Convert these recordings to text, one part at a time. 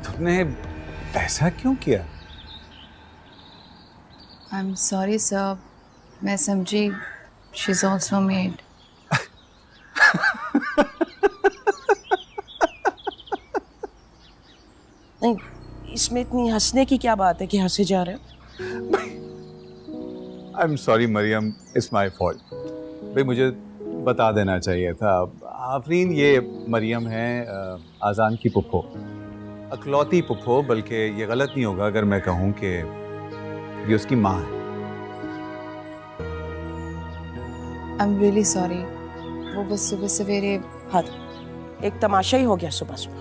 तुमने ऐसा क्यों किया? आई एम सॉरी सर, मैं समझी शी इज ऑल्सो मेड। नहीं, इसमें इतनी हंसने की क्या बात है कि हंसे जा रहे हो? I am sorry Mariam, it's my fault. भाई मुझे बता देना चाहिए था। आफरीन, ये मरियम है, आज़ान की पुप्पो, अकलौती पुप्पो। बल्कि ये गलत नहीं होगा अगर मैं कहूँ कि ये उसकी माँ है। आई एम रियली सॉरी, वो बस सुबह सवेरे। हद, एक तमाशा ही हो गया सुबह सुबह।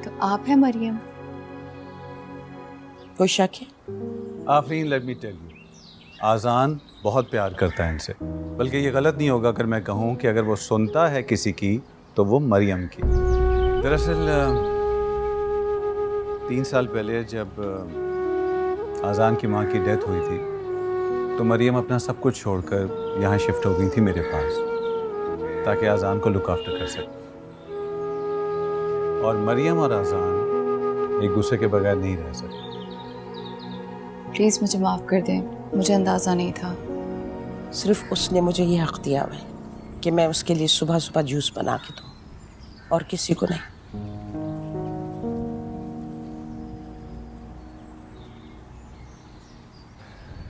तो आप हैं मरियम? कोई शक है? Afreen, let me tell you, Azaan बहुत प्यार करता है इनसे। बल्कि ये गलत नहीं होगा अगर मैं कहूँ कि अगर वो सुनता है किसी की तो वो मरियम की। दरअसल 3 साल पहले जब आज़ान की माँ की डेथ हुई थी तो मरियम अपना सब कुछ छोड़कर यहाँ शिफ्ट हो गई थी मेरे पास, ताकि आज़ान को लुक आफ्टर कर सके। और मरियम और आज़ान एक दूसरे के बगैर नहीं रह सकते। प्लीज़ मुझे माफ़ कर दें, मुझे अंदाज़ा नहीं था। सिर्फ उसने मुझे ये हक दिया है कि मैं उसके लिए सुबह सुबह जूस बना के दूँ, और किसी को नहीं।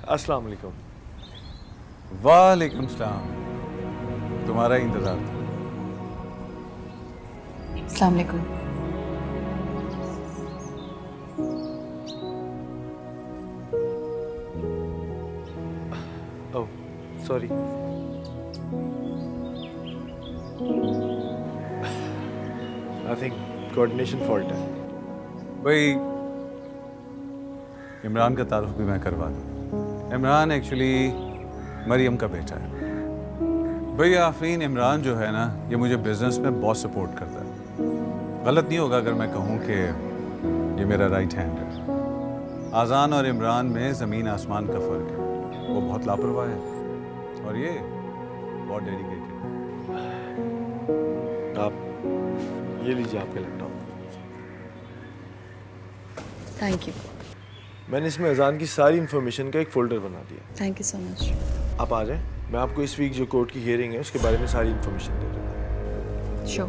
अस्सलाम वालेकुम। वालेकुम सलाम, तुम्हारा इंतजार था। अस्सलाम वालेकुम। Oh sorry. I think coordination fault है। भाई इमरान का तारुफ भी मैं करवा दूँ। इमरान एक्चुअली मरियम का बेटा है। भाई आफरीन, इमरान जो है ना, ये मुझे बिजनेस में बहुत सपोर्ट करता है। गलत नहीं होगा अगर मैं कहूँ कि ये मेरा राइट हैंड है। आज़ान और इमरान में ज़मीन आसमान का फ़र्क है। वो बहुत लापरवाह है और ये बहुत डेडिकेटेड है। आप ये लीजिए आपका लैपटॉप। Thank you. मैंने इसमें अजान की सारी इन्फॉर्मेशन का एक फ़ोल्डर बना दिया। Thank you so much. आप आ जाएं, मैं आपको इस वीक जो कोर्ट की हियरिंग है उसके बारे में सारी इन्फॉर्मेशन दे दूँगा। श्योर।